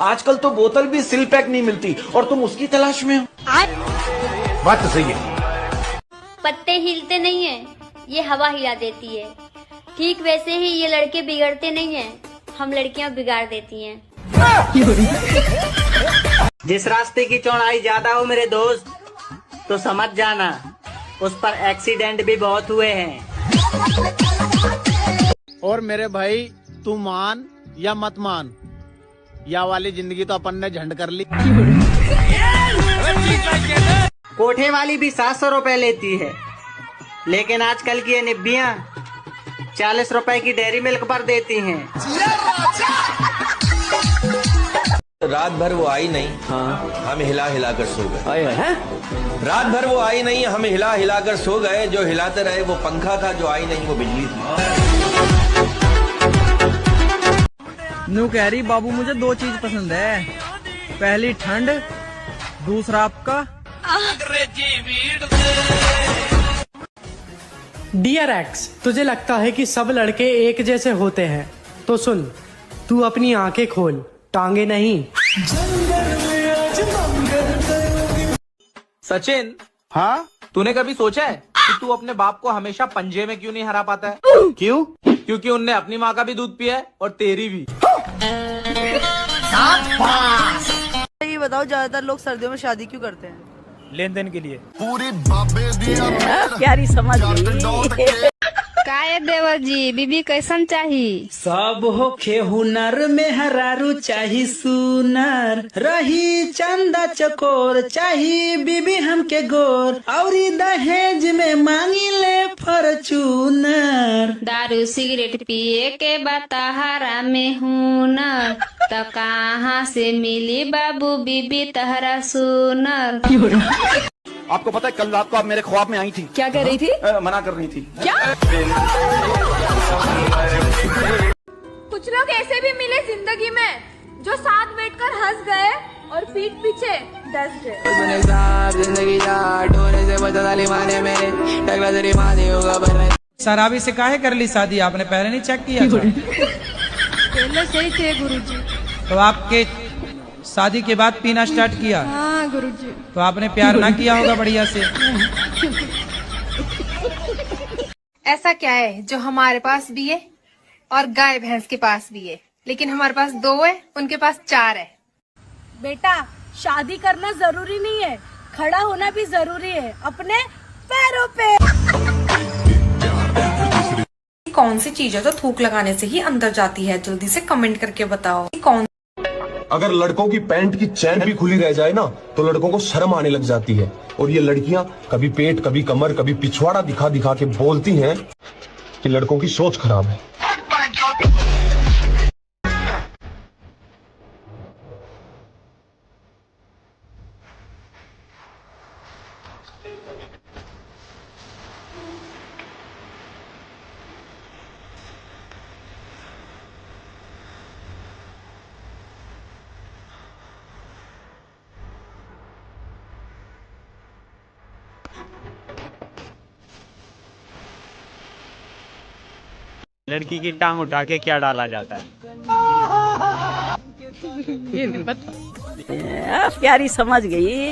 आजकल तो बोतल भी सिल पैक नहीं मिलती और तुम उसकी तलाश में हो। बात तो सही है। पत्ते हिलते नहीं है, ये हवा हिला देती है। ठीक वैसे ही ये लड़के बिगड़ते नहीं हैं, हम लड़कियां बिगाड़ देती हैं। जिस रास्ते की चौड़ाई ज्यादा हो मेरे दोस्त, तो समझ जाना उस पर एक्सीडेंट भी बहुत हुए हैं। और मेरे भाई, तू मान या मत मान, या वाली जिंदगी तो अपन ने झंड कर ली। कोठे वाली भी 700 रुपए लेती है, लेकिन आजकल की ये निब्बियां 40 रुपए की डेयरी मिल्क पर देती हैं। रात भर वो आई नहीं, हम हिला हिला कर सो गए। रात भर वो आई नहीं, हम हिला हिला कर सो गए। जो हिलाते रहे वो पंखा था, जो आई नहीं वो बिजली थी। नू कह रही बाबू मुझे 2 चीज पसंद है, पहली ठंड, दूसरा आपका डियर एक्स, तुझे लगता है कि सब लड़के एक जैसे होते हैं? तो सुन, तू अपनी आंखें खोल, टांगे नहीं। सचिन, हाँ, तूने कभी सोचा है कि तू अपने बाप को हमेशा पंजे में क्यों नहीं हरा पाता है? क्यों? क्योंकि उनने अपनी माँ का भी दूध पिया है और तेरी भी। ये बताओ, ज्यादातर लोग सर्दियों में शादी क्यों करते हैं? लेन देन के लिए। प्यारी समझ गई। काय देवर जी, बीबी कैसन चाहिए? सब होखे हुनर में हरारू चाही सुनर, रही चंदा चकोर, चाही बीबी हमके गोर, औरी दहेज में मांगी ले फॉर्च्यूनर। दारू सिगरेट पिए के बताहारा में हुनर, तो कहाँ से मिली बाबू बीबी तहरा सुनर? आपको पता है कल रात को आप मेरे ख्वाब में आई थी। क्या कर रही थी? मना कर रही थी। क्या? कुछ लोग ऐसे भी मिले जिंदगी में जो साथ बैठकर हंस गए और पीठ पीछे डस गए। शराबी से काहे कर ली शादी? आपने पहले नहीं चेक किया था? पहले सही थे गुरुजी। तो आपके शादी के बाद पीना स्टार्ट किया? हाँ गुरुजी। तो आपने प्यार ना किया होगा बढ़िया से। ऐसा क्या है जो हमारे पास भी है और गाय भैंस के पास भी है, लेकिन हमारे पास 2 है, उनके पास 4 है। बेटा, शादी करना जरूरी नहीं है, खड़ा होना भी जरूरी है अपने पैरों पे। कौन सी चीज है जो थूक लगाने से ही अंदर जाती है? जल्दी से कमेंट करके बताओ कौन। अगर लड़कों की पैंट की चैन भी खुली रह जाए ना, तो लड़कों को शर्म आने लग जाती है, और ये लड़कियां कभी पेट, कभी कमर, कभी पिछवाड़ा दिखा दिखा के बोलती हैं कि लड़कों की सोच खराब है। लड़की की टांग उठा के क्या डाला जाता है? प्यारी समझ गई।